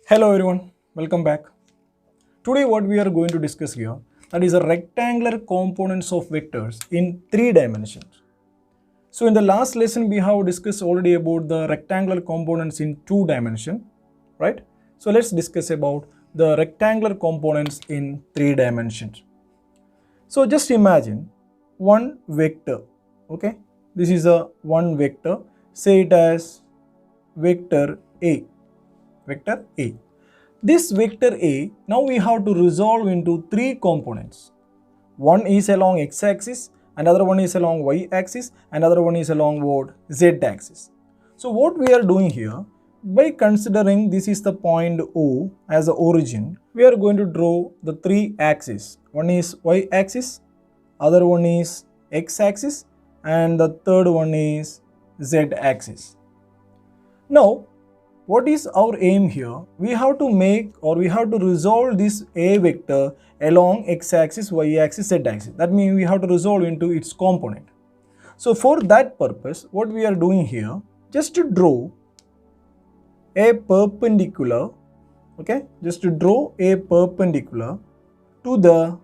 Hello everyone, welcome back. Today what we are going to discuss here, that is a rectangular components of vectors in 3 dimensions. So in the last lesson we have discussed already about the rectangular components in 2 dimension, right? So let's discuss about the rectangular components in 3 dimensions. So just imagine one vector, okay? This is a one vector, say it as vector A, vector A. This vector A, now we have to resolve into 3 components. One is along x-axis, another one is along y-axis, another one is along what? Z-axis. So what we are doing here, by considering this is the point O as the origin, we are going to draw the 3 axes. One is y-axis, other one is x-axis, and the third one is z-axis. Now, what is our aim here? We have to make or we have to resolve this A vector along x-axis, y-axis, z-axis. That means we have to resolve into its component. So for that purpose, what we are doing here, just to draw a perpendicular, okay, just to draw a perpendicular to the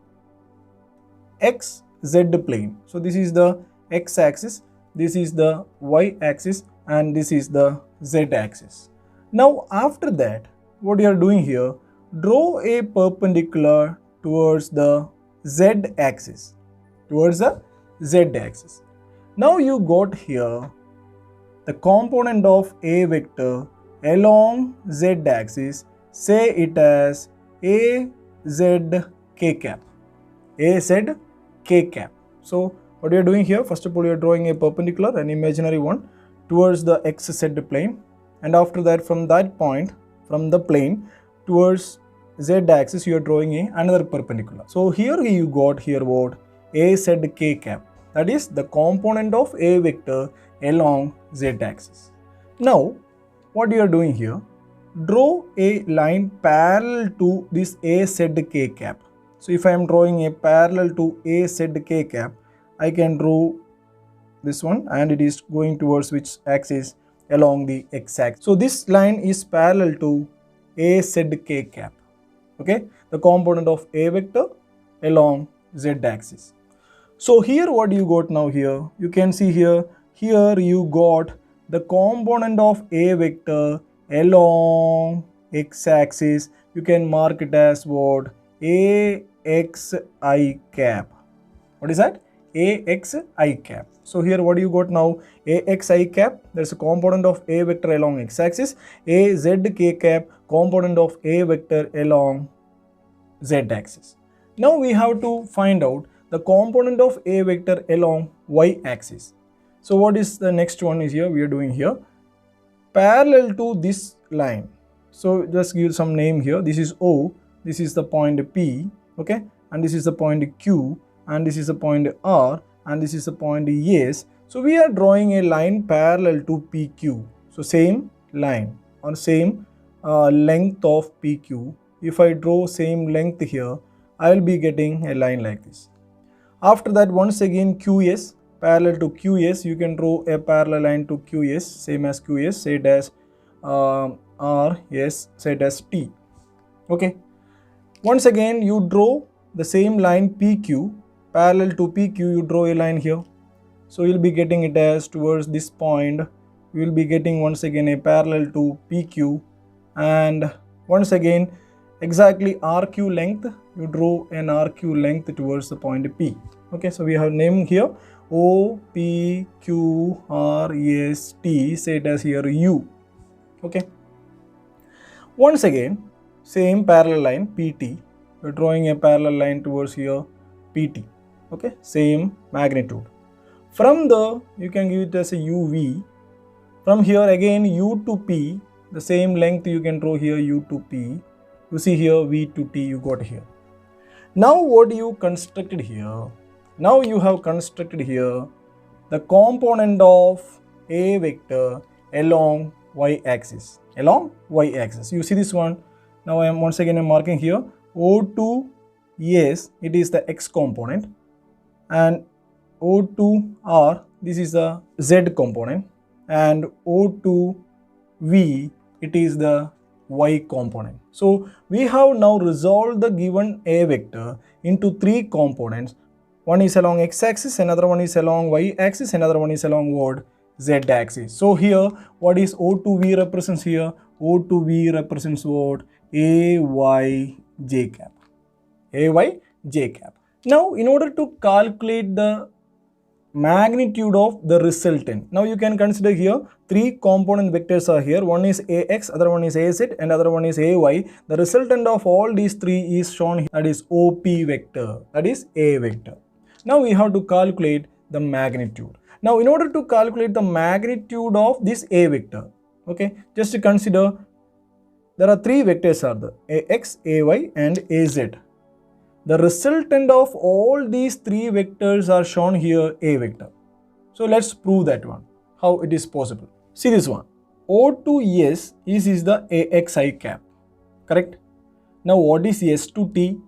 xz plane. So this is the x-axis, this is the y-axis, and this is the z-axis. Now after that, what you are doing here, draw a perpendicular towards the z-axis, towards the z-axis. Now you got here the component of A vector along z-axis, say it as AZ k cap, AZ k cap. So what you are doing here, first of all you are drawing a perpendicular, an imaginary one, towards the xz plane. And after that, from that point, from the plane towards z-axis, you are drawing another perpendicular. So here you got here what? AZ k cap. That is the component of A vector along z-axis. Now, what you are doing here? Draw a line parallel to this AZ k cap. So if I am drawing a parallel to AZ k cap, I can draw this one, and it is going towards which axis? Along the x-axis. So this line is parallel to AZ k cap, okay, the component of A vector along z-axis. So here what you got now here, you can see here you got the component of A vector along x-axis. You can mark it as what? AXI cap. What is that? AXI cap. So here what you got now? AXI cap, there is a component of A vector along x-axis. AZ k cap, component of A vector along z-axis. Now we have to find out the component of A vector along y-axis. So what is the next one is here? We are doing here parallel to this line. So just give some name here. This is O, this is the point P, okay, and this is the point Q, and this is the point R, and this is the point S. So we are drawing a line parallel to PQ. So same line or same length of PQ. If I draw same length here, I will be getting a line like this. After that, once again QS, parallel to QS, you can draw a parallel line to QS, same as QS, say it as RS, say it as T. Okay. Once again, you draw the same line PQ, parallel to PQ, you draw a line here. So you'll be getting it as towards this point, you will be getting once again a parallel to PQ, and once again exactly RQ length, you draw an RQ length towards the point P. Okay, so we have name here O, P, Q, R, S, T, say it as here U. Okay. Once again, same parallel line PT, we're drawing a parallel line towards here PT. Okay, same magnitude. From the, you can give it as a UV. From here again U to P, the same length you can draw here U to P. You see here V to T you got here. Now what you constructed here? Now you have constructed here the component of A vector along y-axis. Along y-axis. You see this one? Now I am once again marking here O to S, it is the x component, and O to R, this is the z component, and O to V, it is the y component. So we have now resolved the given A vector into three components. One is along x-axis, another one is along y-axis, another one is along what? Z-axis. So here, what is O to V represents here? O to V represents what? A, y, j cap. A, y, j cap. Now, in order to calculate the magnitude of the resultant, now you can consider here three component vectors are here. One is ax, other one is az, and other one is ay. The resultant of all these three is shown here, that is op vector, that is a vector. Now we have to calculate the magnitude. Now in order to calculate the magnitude of this a vector, okay, just to consider there are three vectors are there, ax, ay and az. The resultant of all these three vectors are shown here a vector. So let's prove that one, how it is possible. See this one, O to S is the axi cap, correct? Now what is S to T?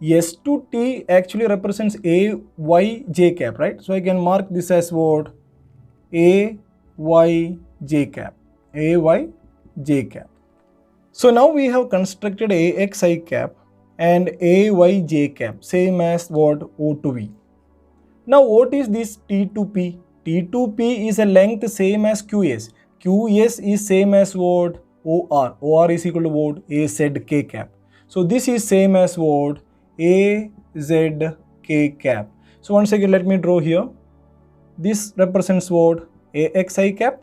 S to T actually represents A, Y, J cap, right? So I can mark this as what? A, Y, J cap. A, Y, J cap. So now we have constructed AXI cap and AYJ cap, same as what? O to V. Now what is this T to P? T to P is a length same as QS. QS is same as what? OR. OR is equal to what? AZK cap. So this is same as what? AZK cap. So once again let me draw here. This represents what? AXI cap.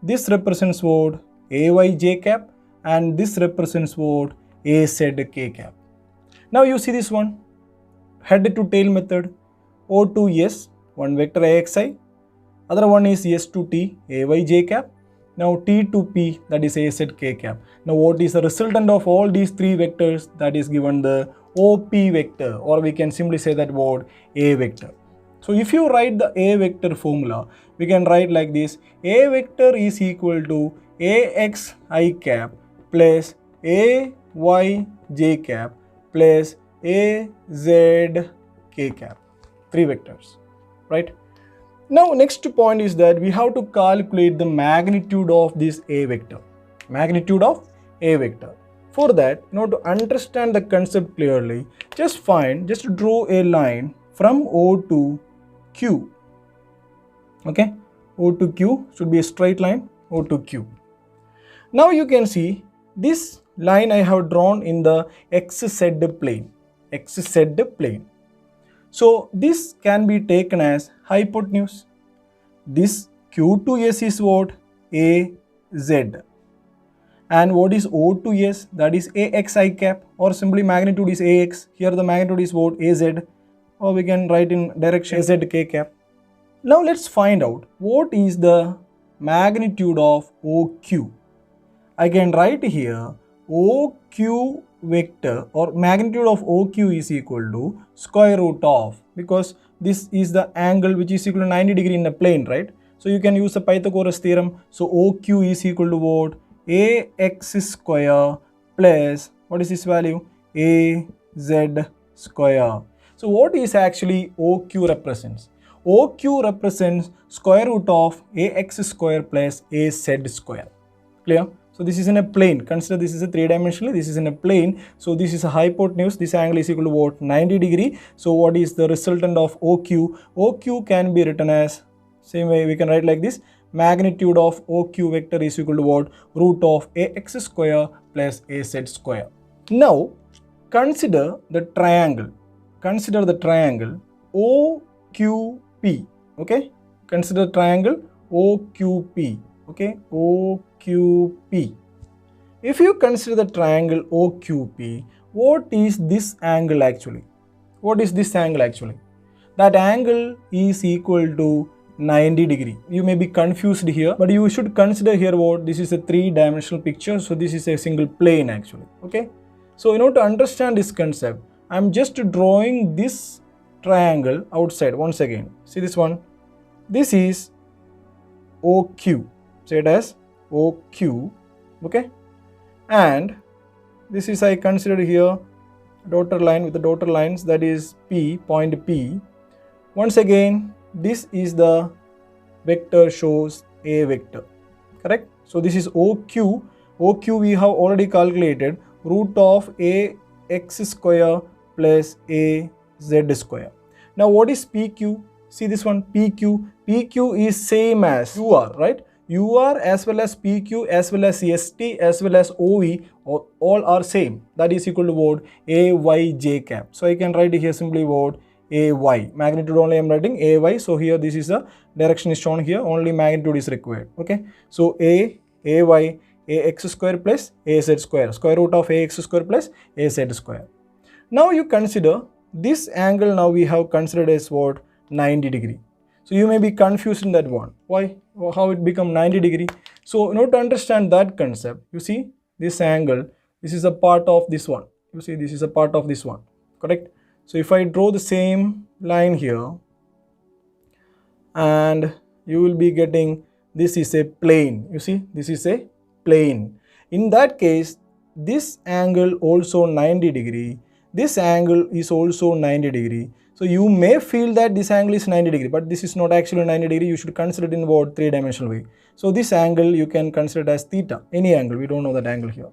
This represents what? AYJ cap. And this represents what? AZK cap. Now you see this one, head to tail method. O to S, one vector AXI, other one is S to T, AYJ cap. Now T to P, that is AZK cap. Now what is the resultant of all these three vectors? That is given the OP vector, or we can simply say that word A vector. So if you write the A vector formula, we can write like this: A vector is equal to AXI cap plus AYJ cap plus AZK cap. Three vectors, right? Now next point is that we have to calculate the magnitude of this A vector. Magnitude of A vector. For that, in order to understand the concept clearly, just draw a line from O to Q. Okay, O to Q should be a straight line, O to Q. Now you can see this line I have drawn in the XZ plane. XZ plane. So this can be taken as hypotenuse. This Q to S is what? AZ. And what is O to S? That is AXI cap, or simply magnitude is AX. Here the magnitude is what? AZ. Or we can write in direction AZK cap. Now let's find out what is the magnitude of OQ. I can write here OQ vector, or magnitude of OQ is equal to square root of, because this is the angle which is equal to 90 degree in the plane, right? So you can use the Pythagoras theorem. So OQ is equal to what? AX square plus, what is this value? AZ square. So what is actually OQ represents? OQ represents square root of AX square plus AZ square. Clear? So this is in a plane. Consider this is a three-dimensional. This is in a plane. So this is a hypotenuse. This angle is equal to what? 90 degree. So what is the resultant of OQ? OQ can be written as, same way we can write like this. Magnitude of OQ vector is equal to what? Root of AX square plus AZ square. Now consider the triangle. Consider the triangle OQP. Okay. Consider triangle OQP. Okay, OQP. If you consider the triangle OQP, what is this angle actually? What is this angle actually? That angle is equal to 90 degree. You may be confused here, but you should consider here what? This is a three-dimensional picture, so this is a single plane actually. Okay, so in order to understand this concept, I am just drawing this triangle outside once again. See this one? This is OQ. Say it as OQ, okay, and this is I considered here dotted line with the dotted lines, that is P, point P. Once again, this is the vector shows A vector, correct? So this is OQ, OQ we have already calculated, root of AX square plus AZ square. Now what is PQ? See this one, PQ. PQ is same as UR, right? UR as well as PQ as well as ST as well as OV all are same. That is equal to what? AYJ cap. So I can write here simply what? AY. Magnitude only I am writing AY. So here this is the direction is shown here. Only magnitude is required. Okay. So AY, AX square plus AZ square. Square root of AX square plus AZ square. Now you consider this angle now we have considered as what? 90 degree. So you may be confused in that one. Why? How it become 90 degree? So in order to understand that concept, you see this angle, this is a part of this one. You see this is a part of this one, correct? So if I draw the same line here, and you will be getting this is a plane. You see this is a plane. In that case, this angle also 90 degree. This angle is also 90 degree. So you may feel that this angle is 90 degree, but this is not actually 90 degree. You should consider it in what? Three-dimensional way. So this angle you can consider it as theta, any angle. We don't know that angle here.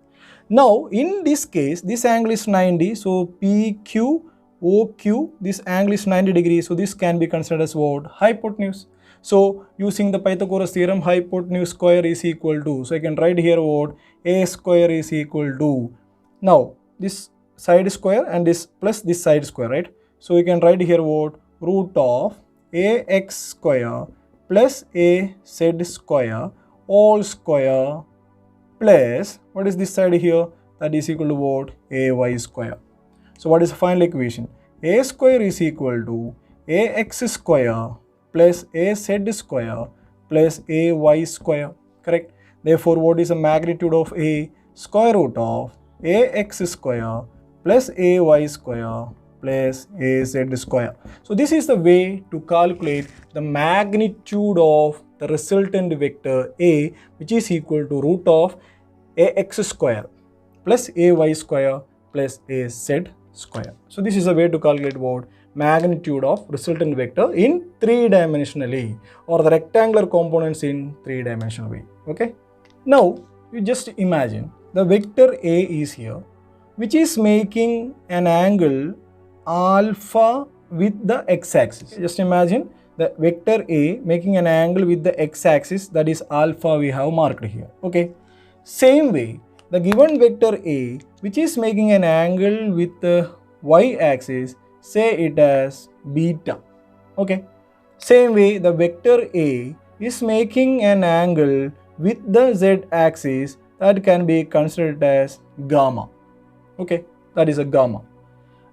Now in this case, this angle is 90. So PQ, OQ, this angle is 90 degree. So this can be considered as what? Hypotenuse. So using the Pythagoras theorem, hypotenuse square is equal to, so I can write here what? A square is equal to, now this side square and this plus this side square, right? So you can write here what? Root of AX square plus AZ square all square plus, what is this side here? That is equal to what? AY square. So what is the final equation? A square is equal to AX square plus AZ square plus AY square, correct? Therefore, what is the magnitude of A? Square root of AX square plus AY square plus AZ square. So this is the way to calculate the magnitude of the resultant vector A, which is equal to root of AX square plus AY square plus AZ square. So this is a way to calculate what? Magnitude of resultant vector in three-dimensionally, or the rectangular components in three-dimensional way. Okay. Now you just imagine the vector A is here, which is making an angle alpha with the x-axis. Just imagine the vector A making an angle with the x-axis, that is alpha we have marked here. Okay. Same way, the given vector A which is making an angle with the y-axis, say it as beta. Okay. Same way, the vector A is making an angle with the z-axis, that can be considered as gamma. Okay, that is a gamma.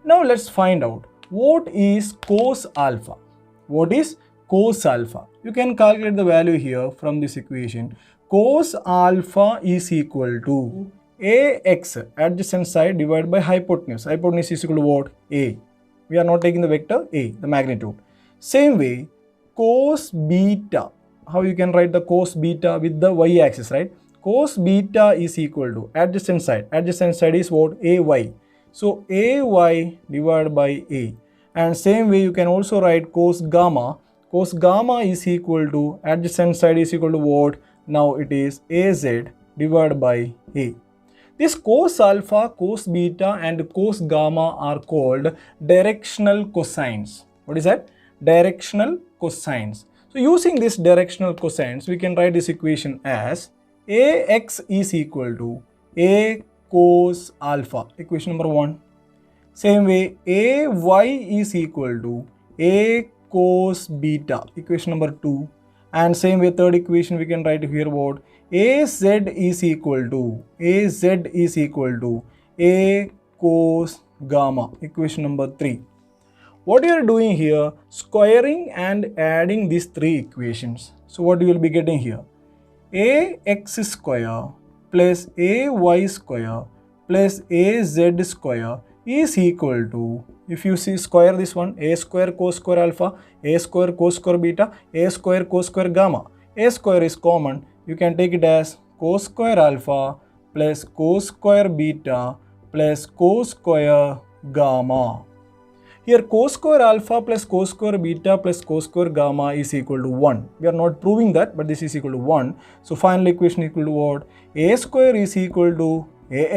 Now let's find out what is cos alpha. What is cos alpha? You can calculate the value here from this equation. Cos alpha is equal to AX, adjacent side, divided by hypotenuse. Hypotenuse is equal to what? A. We are not taking the vector A, the magnitude. Same way, cos beta. How you can write the cos beta with the y-axis, right? Cos beta is equal to adjacent side. Adjacent side is what? AY. So AY divided by A. And same way you can also write cos gamma. Cos gamma is equal to adjacent side is equal to what? Now it is AZ divided by A. This cos alpha, cos beta and cos gamma are called directional cosines. What is that? Directional cosines. So using this directional cosines, we can write this equation as AX is equal to A cos alpha, equation number 1. Same way, AY is equal to A cos beta, equation number 2. And same way, third equation we can write here what? AZ is equal to A cos gamma, equation number 3. What you are doing here, squaring and adding these three equations. So what you will be getting here? AX square plus AY square plus AZ square is equal to, if you see square this one, A square cos square alpha, A square cos square beta, A square cos square gamma. A square is common. You can take it as cos square alpha plus cos square beta plus cos square gamma. Here cos square alpha plus cos square beta plus cos square gamma is equal to 1. We are not proving that, but this is equal to 1. So final equation equal to what? A square is equal to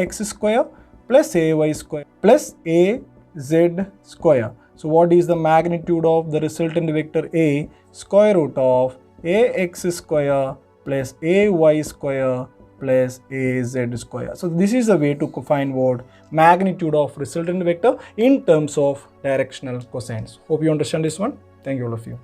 ax square plus ay square plus az square. So what is the magnitude of the resultant vector A? Square root of ax square plus ay square plus az square. So this is the way to find what? Magnitude of resultant vector in terms of directional cosines. Hope you understand this one. Thank you all of you.